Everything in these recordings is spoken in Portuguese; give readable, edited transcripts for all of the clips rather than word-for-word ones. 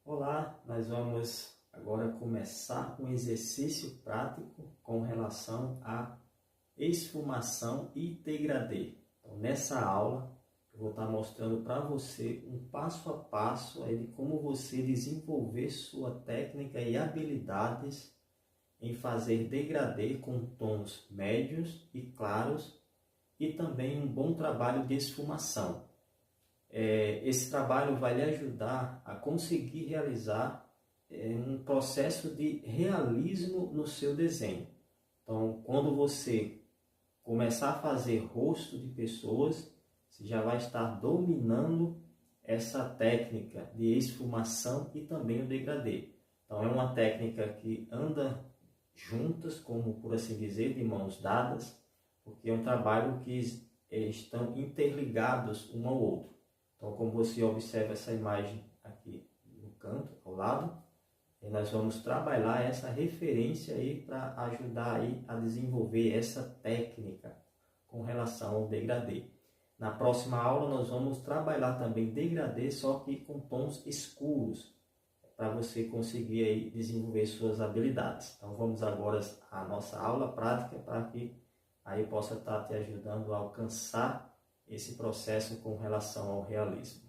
Olá, nós vamos agora começar um exercício prático com relação à esfumação e degradê. Então, nessa aula, eu vou estar mostrando para você um passo a passo aí de como você desenvolver sua técnica e habilidades em fazer degradê com tons médios e claros e também um bom trabalho de esfumação. Esse trabalho vai lhe ajudar a conseguir realizar um processo de realismo no seu desenho. Então, quando você começar a fazer rosto de pessoas, você já vai estar dominando essa técnica de esfumação e também o degradê. Então, é uma técnica que anda juntas, como por assim dizer, de mãos dadas, porque é um trabalho que estão interligados um ao outro. Então, como você observa essa imagem aqui no canto, ao lado, nós vamos trabalhar essa referência aí para ajudar aí a desenvolver essa técnica com relação ao degradê. Na próxima aula nós vamos trabalhar também degradê, só que com tons escuros, para você conseguir aí desenvolver suas habilidades. Então vamos agora à nossa aula prática para que aí possa estar te ajudando a alcançar esse processo com relação ao realismo.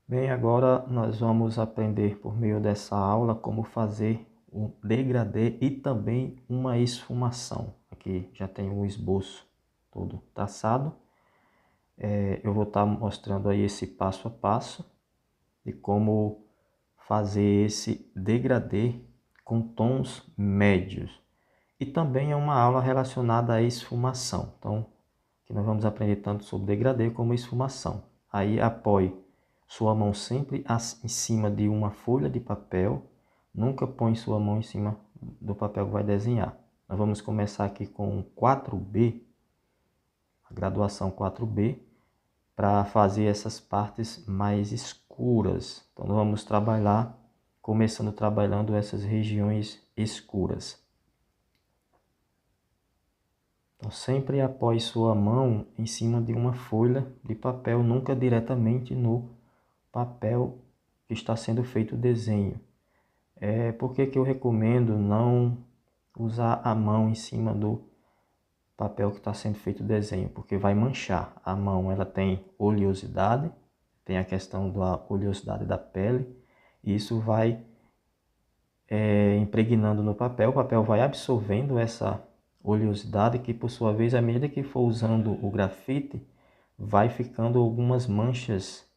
Bem, agora nós vamos aprender por meio dessa aula como fazer um degradê e também uma esfumação. Aqui já tem o esboço todo traçado. Eu vou estar mostrando aí esse passo a passo de como fazer esse degradê com tons médios. E também é uma aula relacionada à esfumação. Então, aqui nós vamos aprender tanto sobre degradê como esfumação. Aí apoie sua mão sempre em cima de uma folha de papel. Nunca põe sua mão em cima do papel que vai desenhar. Nós vamos começar aqui com 4B, a graduação 4B, para fazer essas partes mais escuras. Então nós vamos trabalhar, começando trabalhando essas regiões escuras. Então sempre apoie sua mão em cima de uma folha de papel, nunca diretamente no papel que está sendo feito o desenho. Por que eu recomendo não usar a mão em cima do papel que está sendo feito o desenho? Porque vai manchar. A mão ela tem oleosidade, tem a questão da oleosidade da pele, e isso vai impregnando no papel, o papel vai absorvendo essa oleosidade que, por sua vez, à medida que for usando o grafite, vai ficando algumas manchas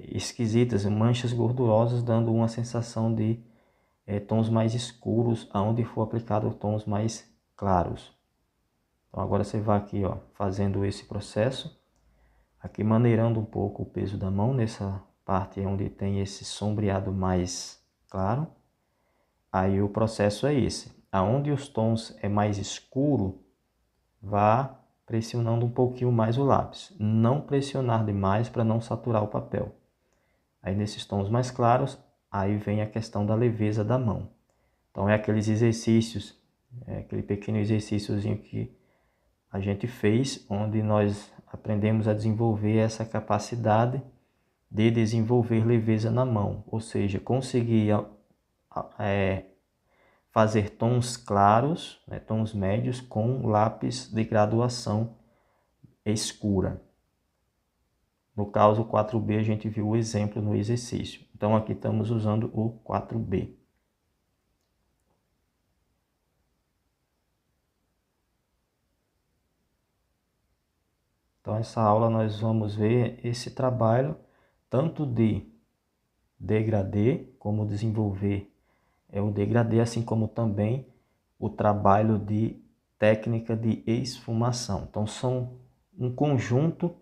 esquisitas, manchas gordurosas, dando uma sensação de tons mais escuros, aonde for aplicado tons mais claros. Então agora você vai aqui, ó, fazendo esse processo, aqui maneirando um pouco o peso da mão, nessa parte onde tem esse sombreado mais claro. Aí o processo é esse, aonde os tons é mais escuro, vá pressionando um pouquinho mais o lápis. Não pressionar demais para não saturar o papel. Aí nesses tons mais claros, aí vem a questão da leveza da mão. Então é aqueles exercícios, aquele pequeno exercíciozinho que a gente fez, onde nós aprendemos a desenvolver essa capacidade de desenvolver leveza na mão. Ou seja, conseguir fazer tons claros, tons médios com lápis de graduação escura. No caso, o 4B a gente viu o exemplo no exercício. Então aqui estamos usando o 4B. Então essa aula nós vamos ver esse trabalho tanto de degradê, como desenvolver o degradê, assim como também o trabalho de técnica de esfumação. Então são um conjunto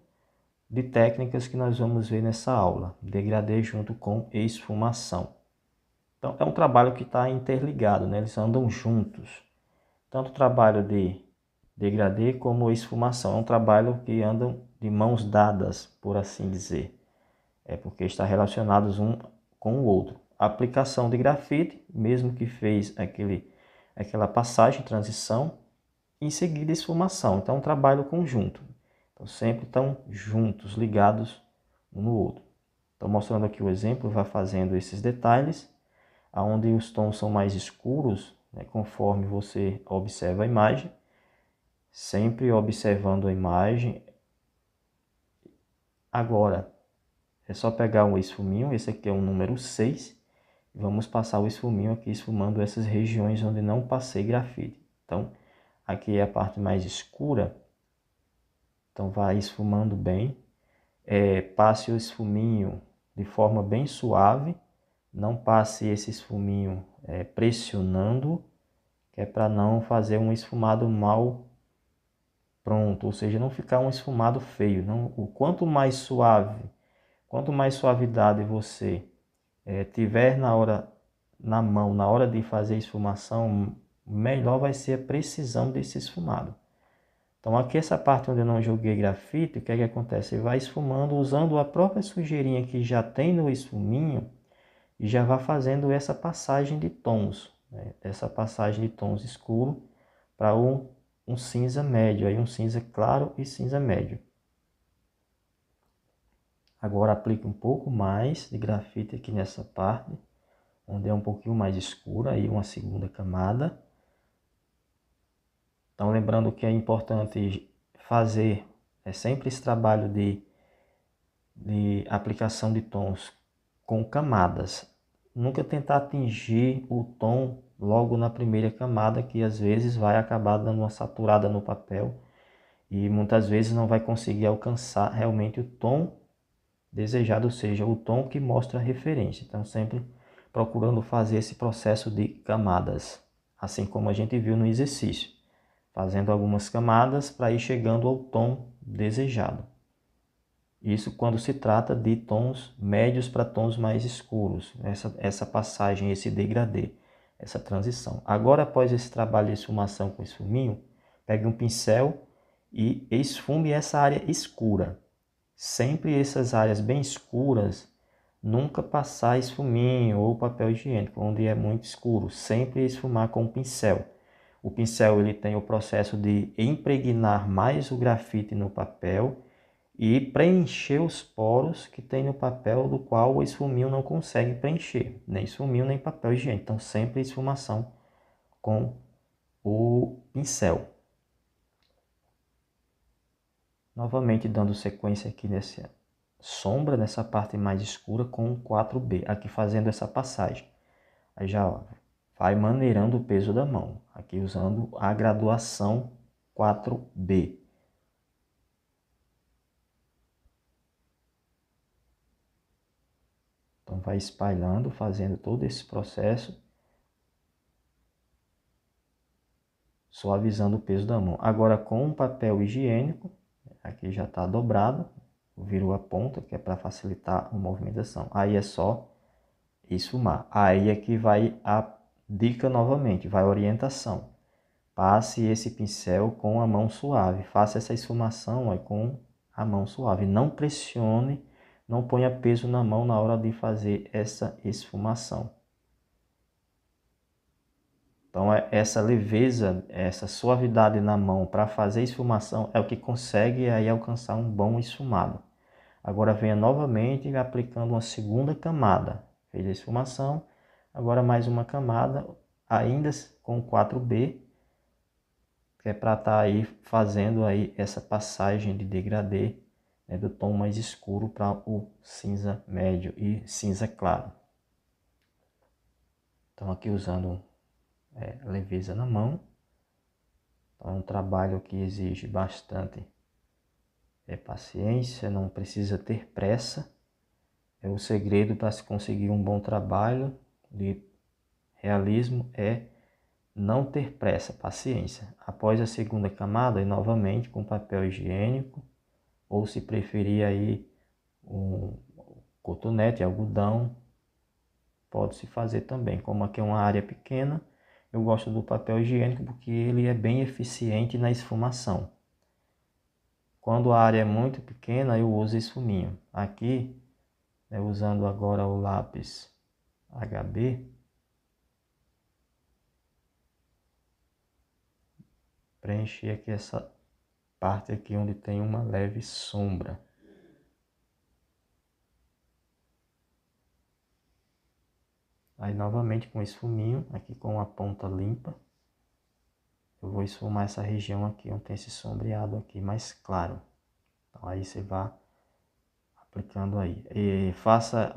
de técnicas que nós vamos ver nessa aula, degradê junto com esfumação. Então é um trabalho que está interligado, né? Eles andam juntos. Tanto o trabalho de degradê como esfumação. É um trabalho que andam de mãos dadas, por assim dizer. Porque está relacionados um com o outro. A aplicação de grafite, mesmo que fez aquela passagem, transição, em seguida esfumação. Então é um trabalho conjunto. Então sempre estão juntos, ligados um no outro. Estou mostrando aqui o exemplo, vai fazendo esses detalhes, aonde os tons são mais escuros, né, conforme você observa a imagem, sempre observando a imagem. Agora, é só pegar um esfuminho, esse aqui é o número 6, e vamos passar o esfuminho aqui, esfumando essas regiões onde não passei grafite. Então, aqui é a parte mais escura, então vai esfumando bem. Passe o esfuminho de forma bem suave, não passe esse esfuminho pressionando, que é para não fazer um esfumado mal pronto, ou seja, não ficar um esfumado feio. Não, o quanto mais suave, quanto mais suavidade você tiver na mão, na hora de fazer a esfumação, melhor vai ser a precisão desse esfumado. Então aqui essa parte onde eu não joguei grafite, o que é que acontece? Ele vai esfumando usando a própria sujeirinha que já tem no esfuminho e já vai fazendo essa passagem de tons, né? Essa passagem de tons escuro para um cinza médio, aí um cinza claro e cinza médio. Agora aplique um pouco mais de grafite aqui nessa parte, onde é um pouquinho mais escura, aí uma segunda camada. Então lembrando que é importante fazer sempre esse trabalho de aplicação de tons com camadas. Nunca tentar atingir o tom logo na primeira camada, que às vezes vai acabar dando uma saturada no papel e muitas vezes não vai conseguir alcançar realmente o tom desejado, ou seja, o tom que mostra a referência. Então sempre procurando fazer esse processo de camadas, assim como a gente viu no exercício, fazendo algumas camadas para ir chegando ao tom desejado. Isso quando se trata de tons médios para tons mais escuros, essa passagem, esse degradê, essa transição. Agora, após esse trabalho de esfumação com esfuminho, pegue um pincel e esfume essa área escura. Sempre essas áreas bem escuras, nunca passar esfuminho ou papel higiênico, onde é muito escuro, sempre esfumar com o pincel. O pincel ele tem o processo de impregnar mais o grafite no papel e preencher os poros que tem no papel do qual o esfuminho não consegue preencher, nem esfuminho nem papel higiênico. Então sempre esfumação com o pincel. Novamente dando sequência aqui nessa sombra, nessa parte mais escura com o 4B, aqui fazendo essa passagem. Aí já vai maneirando o peso da mão, aqui usando a graduação 4B. Então vai espalhando, fazendo todo esse processo, suavizando o peso da mão. Agora com um papel higiênico, aqui já está dobrado, virou a ponta, que é para facilitar a movimentação. Aí é só esfumar. Aí aqui vai a dica novamente, vai a orientação. Passe esse pincel com a mão suave, faça essa esfumação aí com a mão suave. Não pressione, não ponha peso na mão na hora de fazer essa esfumação. Então essa leveza, essa suavidade na mão para fazer esfumação é o que consegue aí alcançar um bom esfumado. Agora venha novamente aplicando uma segunda camada. Fez a esfumação, agora mais uma camada, ainda com 4B, que é para estar aí fazendo aí essa passagem de degradê, né, do tom mais escuro para o cinza médio e cinza claro. Então aqui usando leveza na mão. Então, é um trabalho que exige bastante paciência, não precisa ter pressa. O segredo para se conseguir um bom trabalho de realismo é não ter pressa, paciência. Após a segunda camada, e novamente com papel higiênico, ou se preferir aí um cotonete, algodão, pode-se fazer também. Como aqui é uma área pequena, eu gosto do papel higiênico porque ele é bem eficiente na esfumação. Quando a área é muito pequena, eu uso esfuminho. Aqui, usando agora o lápis HB, preencher aqui essa parte aqui onde tem uma leve sombra. Aí novamente com esfuminho, aqui com a ponta limpa, eu vou esfumar essa região aqui, onde tem esse sombreado aqui mais claro. Então aí você vai aplicando aí. E faça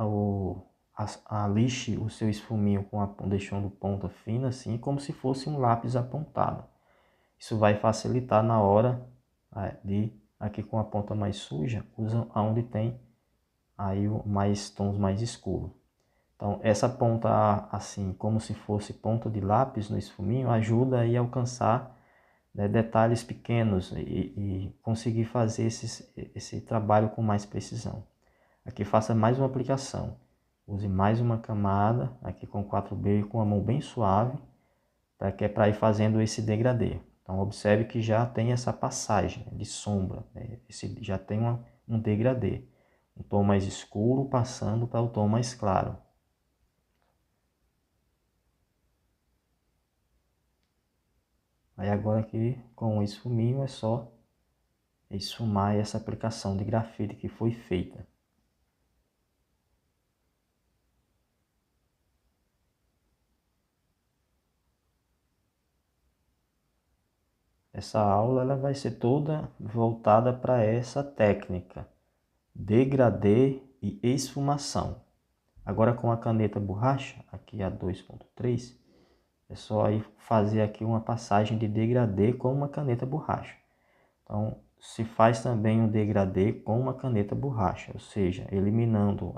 lixe o seu esfuminho deixando ponta fina, assim, como se fosse um lápis apontado. Isso vai facilitar na hora aqui com a ponta mais suja, usa onde tem aí mais tons mais escuros. Então essa ponta assim, como se fosse ponta de lápis no esfuminho, ajuda aí a alcançar, né, detalhes pequenos e conseguir fazer esse trabalho com mais precisão. Aqui faça mais uma aplicação, use mais uma camada aqui com 4B com a mão bem suave, para ir fazendo esse degradê. Então observe que já tem essa passagem de sombra, né? Já tem um degradê, um tom mais escuro passando para o tom mais claro. Aí agora aqui com o esfuminho é só esfumar essa aplicação de grafite que foi feita. Essa aula ela vai ser toda voltada para essa técnica, degradê e esfumação. Agora com a caneta borracha, aqui a 2.3, é só aí fazer aqui uma passagem de degradê com uma caneta borracha. Então se faz também um degradê com uma caneta borracha, ou seja, eliminando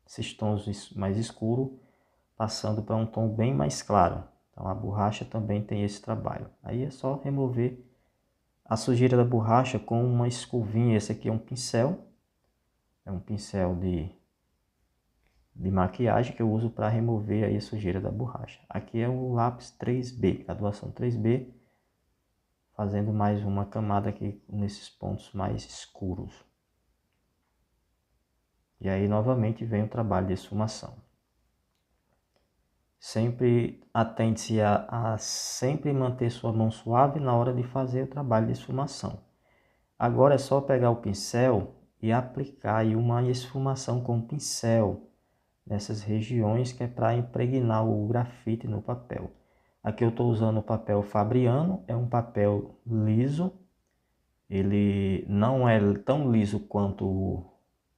esses tons mais escuros, passando para um tom bem mais claro. Então a borracha também tem esse trabalho. Aí é só remover a sujeira da borracha com uma escovinha. Esse aqui é um pincel de maquiagem que eu uso para remover aí a sujeira da borracha. Aqui é o lápis 3B, graduação 3B, fazendo mais uma camada aqui nesses pontos mais escuros. E aí novamente vem o trabalho de esfumação. Sempre atente-se a sempre manter sua mão suave na hora de fazer o trabalho de esfumação. Agora é só pegar o pincel e aplicar aí uma esfumação com o pincel nessas regiões, que é para impregnar o grafite no papel. Aqui eu estou usando o papel Fabriano, é um papel liso, ele não é tão liso quanto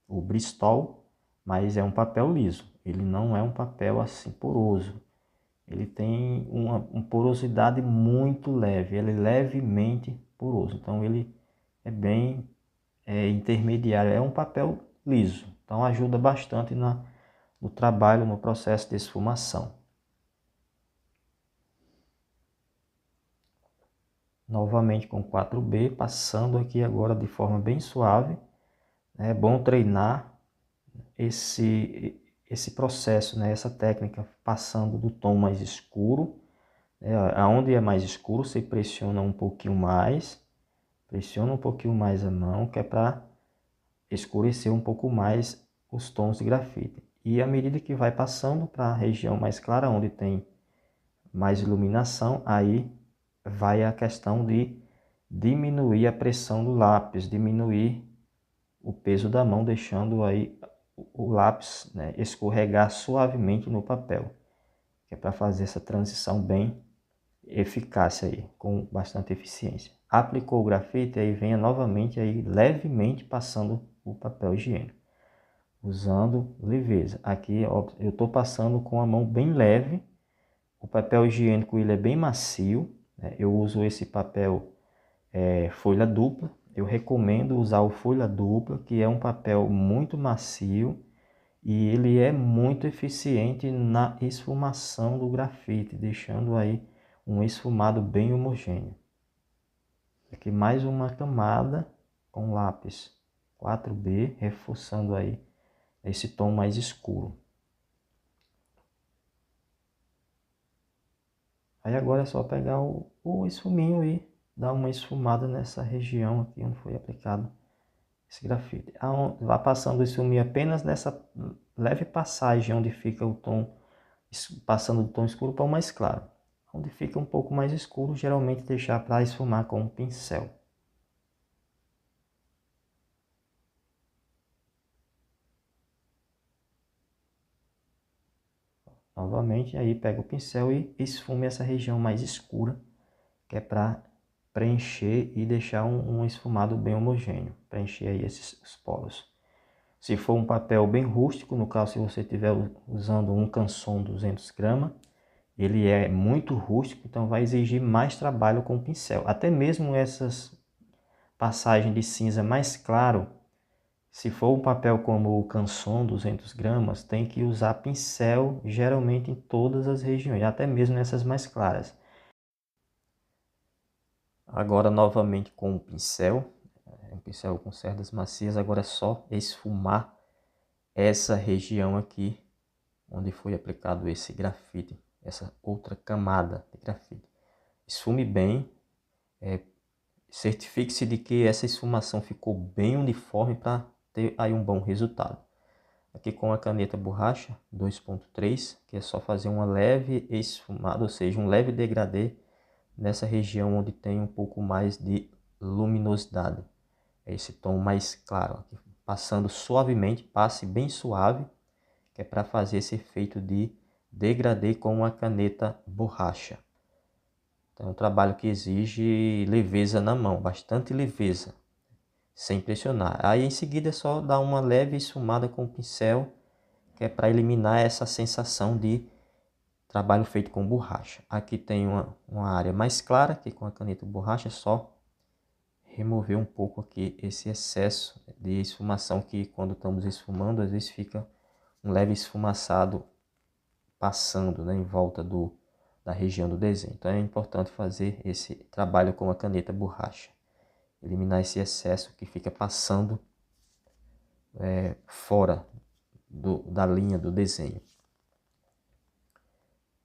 o Bristol, mas é um papel liso, ele não é um papel assim poroso, ele tem uma porosidade muito leve, ele é levemente poroso, então ele é bem intermediário, é um papel liso, então ajuda bastante no trabalho, no processo de esfumação. Novamente com 4B, passando aqui agora de forma bem suave. É bom treinar esse processo, né? Essa técnica, passando do tom mais escuro. Aonde é mais escuro, você pressiona um pouquinho mais. Pressiona um pouquinho mais a mão, que é para escurecer um pouco mais os tons de grafite. E à medida que vai passando para a região mais clara, onde tem mais iluminação, aí vai a questão de diminuir a pressão do lápis, diminuir o peso da mão, deixando aí o lápis, né, escorregar suavemente no papel, que é para fazer essa transição bem eficaz aí, com bastante eficiência. Aplicou o grafite, aí venha novamente aí levemente passando o papel higiênico, usando leveza. Aqui ó, eu estou passando com a mão bem leve. O papel higiênico ele é bem macio, né? Eu uso esse papel folha dupla. Eu recomendo usar o folha dupla, que é um papel muito macio e ele é muito eficiente na esfumação do grafite, deixando aí um esfumado bem homogêneo. Aqui mais uma camada com lápis 4B, reforçando aí esse tom mais escuro. Aí agora é só pegar o esfuminho e dar uma esfumada nessa região aqui onde foi aplicado esse grafite. Vai passando o esfuminho apenas nessa leve passagem onde fica o tom, passando do tom escuro para o mais claro. Onde fica um pouco mais escuro, geralmente deixar para esfumar com um pincel. novamente, aí pega o pincel e esfume essa região mais escura, que é para preencher e deixar um esfumado bem homogêneo, preencher aí os polos. Se for um papel bem rústico, no caso se você estiver usando um Canson 200 gramas, ele é muito rústico, então vai exigir mais trabalho com o pincel. Até mesmo essas passagens de cinza mais claro, se for um papel como o Canson 200 gramas, tem que usar pincel geralmente em todas as regiões, até mesmo nessas mais claras. Agora novamente com o pincel, um pincel com cerdas macias, agora é só esfumar essa região aqui, onde foi aplicado esse grafite, essa outra camada de grafite. Esfume bem, certifique-se de que essa esfumação ficou bem uniforme para ter aí um bom resultado. Aqui com a caneta borracha 2.3, que é só fazer uma leve esfumada, ou seja, um leve degradê nessa região onde tem um pouco mais de luminosidade. É esse tom mais claro, aqui, passando suavemente, passe bem suave, que é para fazer esse efeito de degradê com a caneta borracha. Então, é um trabalho que exige leveza na mão, bastante leveza, sem pressionar. Aí em seguida é só dar uma leve esfumada com o pincel, que é para eliminar essa sensação de trabalho feito com borracha. Aqui tem uma área mais clara, que com a caneta borracha é só remover um pouco aqui esse excesso de esfumação, que quando estamos esfumando, às vezes fica um leve esfumaçado passando, né, em volta da região do desenho. Então é importante fazer esse trabalho com a caneta borracha, eliminar esse excesso que fica passando fora da linha do desenho.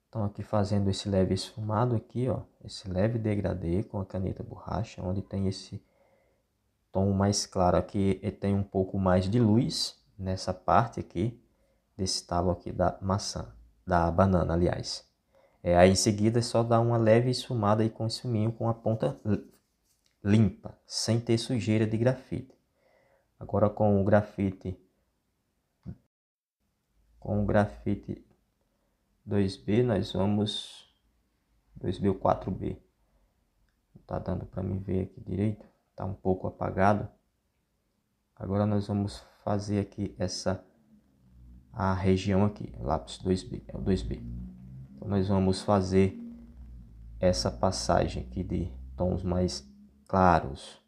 Então aqui fazendo esse leve esfumado aqui, ó, esse leve degradê com a caneta borracha, onde tem esse tom mais claro aqui, e tem um pouco mais de luz nessa parte aqui desse talo aqui da maçã, da banana, aliás. Aí em seguida é só dar uma leve esfumada aí com esse esfuminho com a ponta limpa, sem ter sujeira de grafite. Agora com o grafite 2B, nós vamos 2B ou 4B. Não tá dando para me ver aqui direito, tá um pouco apagado. Agora nós vamos fazer aqui a região aqui, lápis 2B, é o 2B. Então nós vamos fazer essa passagem aqui de tons mais claros.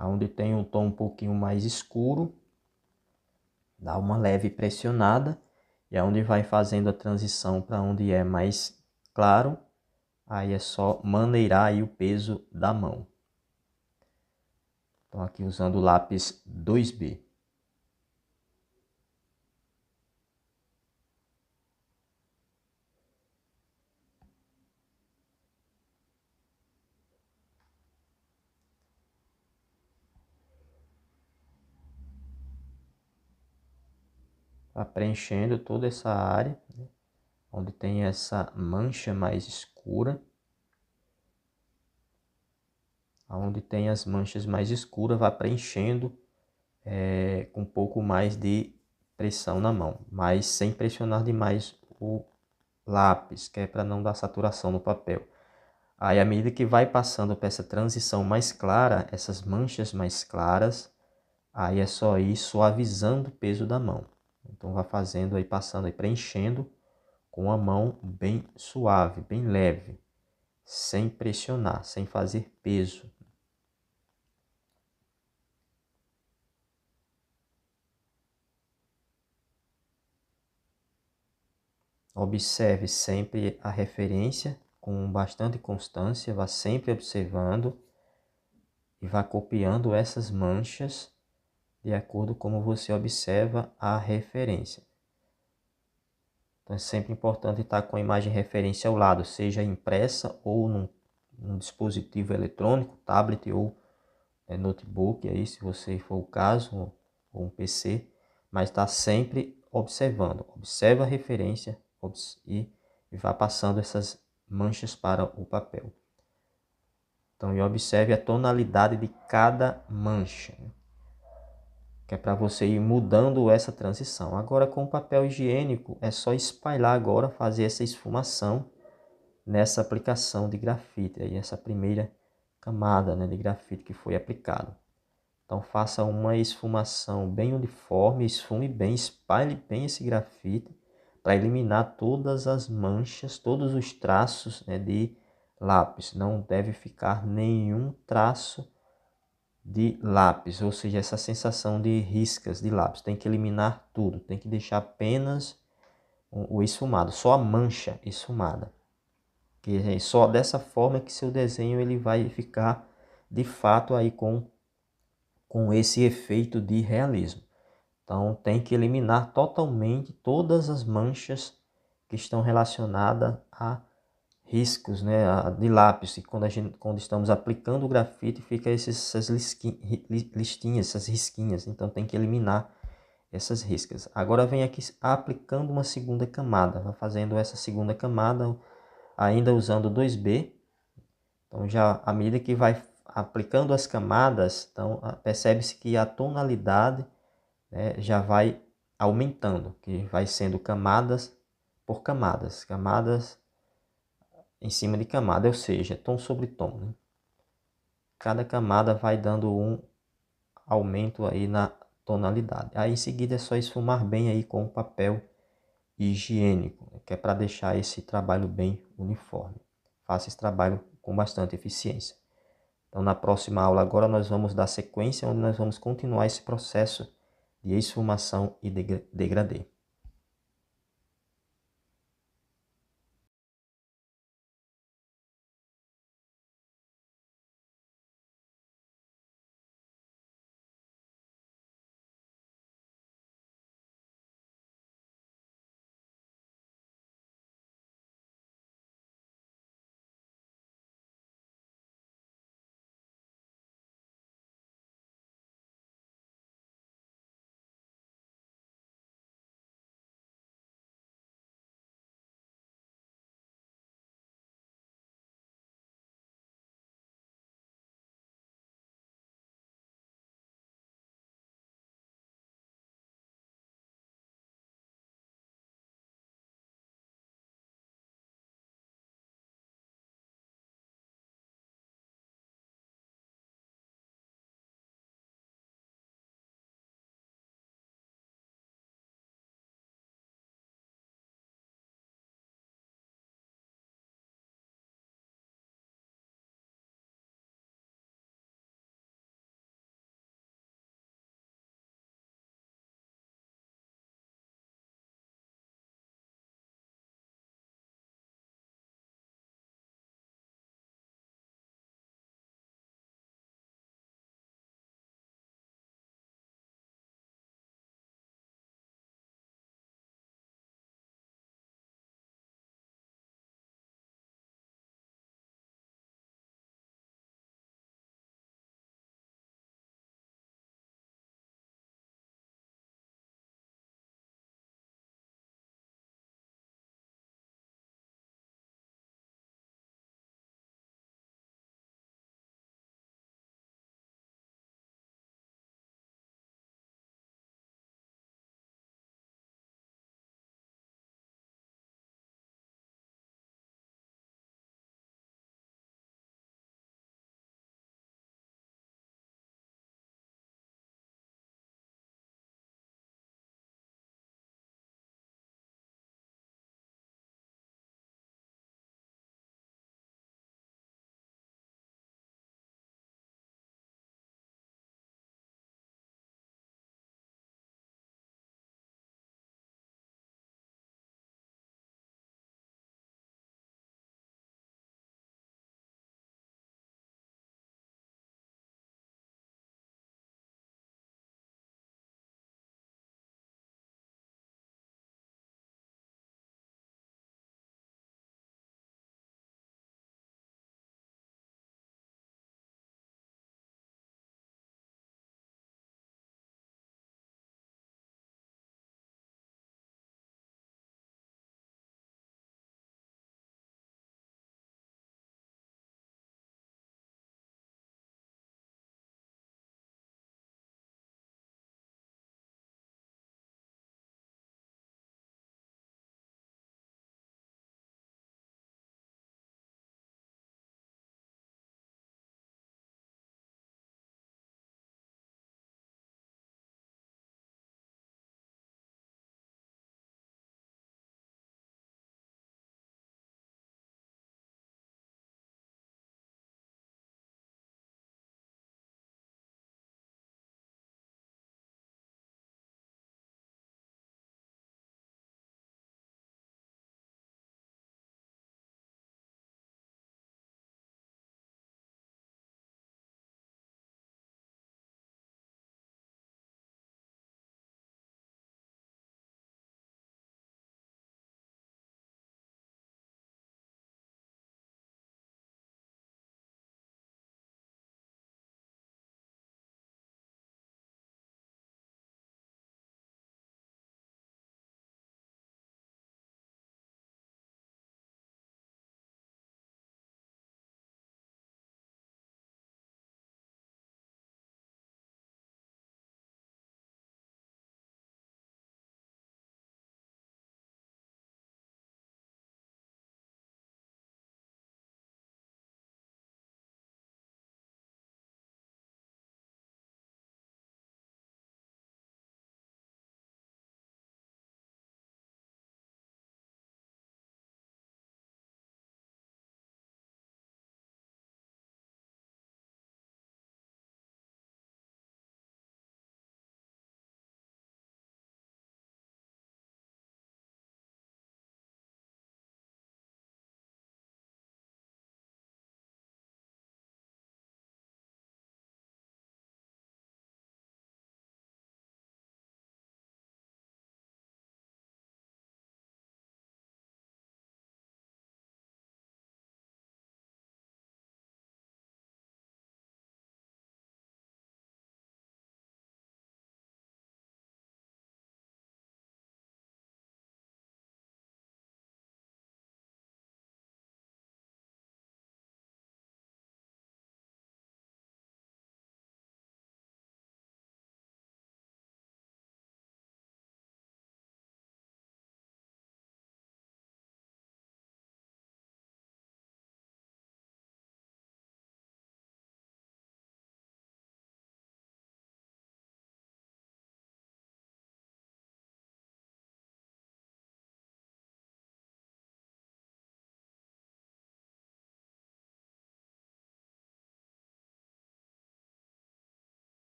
Onde tem um tom um pouquinho mais escuro, dá uma leve pressionada, e aonde vai fazendo a transição para onde é mais claro, aí é só maneirar aí o peso da mão. Então aqui usando o lápis 2B. Tá preenchendo toda essa área, né, onde tem essa mancha mais escura. Onde tem as manchas mais escuras, vai preenchendo com um pouco mais de pressão na mão, mas sem pressionar demais o lápis, que é para não dar saturação no papel. Aí, à medida que vai passando para essa transição mais clara, essas manchas mais claras, aí é só ir suavizando o peso da mão. Então, vai fazendo aí, passando aí, preenchendo com a mão bem suave, bem leve, sem pressionar, sem fazer peso. Observe sempre a referência com bastante constância, vá sempre observando e vá copiando essas manchas de acordo com como você observa a referência. Então é sempre importante estar com a imagem referência ao lado, seja impressa ou num dispositivo eletrônico, tablet ou notebook, aí, se você for o caso, ou um PC, mas está sempre observando. Observa a referência e vá passando essas manchas para o papel. Então, e observe a tonalidade de cada mancha, que é para você ir mudando essa transição. Agora, com o papel higiênico, é só espalhar agora, fazer essa esfumação nessa aplicação de grafite, aí essa primeira camada, né, de grafite que foi aplicado. Então, faça uma esfumação bem uniforme, esfume bem, espalhe bem esse grafite para eliminar todas as manchas, todos os traços, né, de lápis. Não deve ficar nenhum traço de lápis, ou seja, essa sensação de riscas de lápis. Tem que eliminar tudo, tem que deixar apenas o esfumado, só a mancha esfumada. Que é só dessa forma que seu desenho ele vai ficar de fato aí com esse efeito de realismo. Então tem que eliminar totalmente todas as manchas que estão relacionadas a riscos, né, de lápis. E quando estamos aplicando o grafite, fica essas listinhas, essas risquinhas. Então tem que eliminar essas riscas. Agora vem aqui aplicando uma segunda camada, vai fazendo essa segunda camada ainda usando 2B. Então já à medida que vai aplicando as camadas, então percebe-se que a tonalidade, né, já vai aumentando, que vai sendo camadas por camadas, camadas em cima de camada, ou seja, tom sobre tom, né? Cada camada vai dando um aumento aí na tonalidade. Aí em seguida é só esfumar bem aí com o papel higiênico, que é para deixar esse trabalho bem uniforme. Faça esse trabalho com bastante eficiência. Então na próxima aula agora nós vamos dar sequência, onde nós vamos continuar esse processo de esfumação e degradê.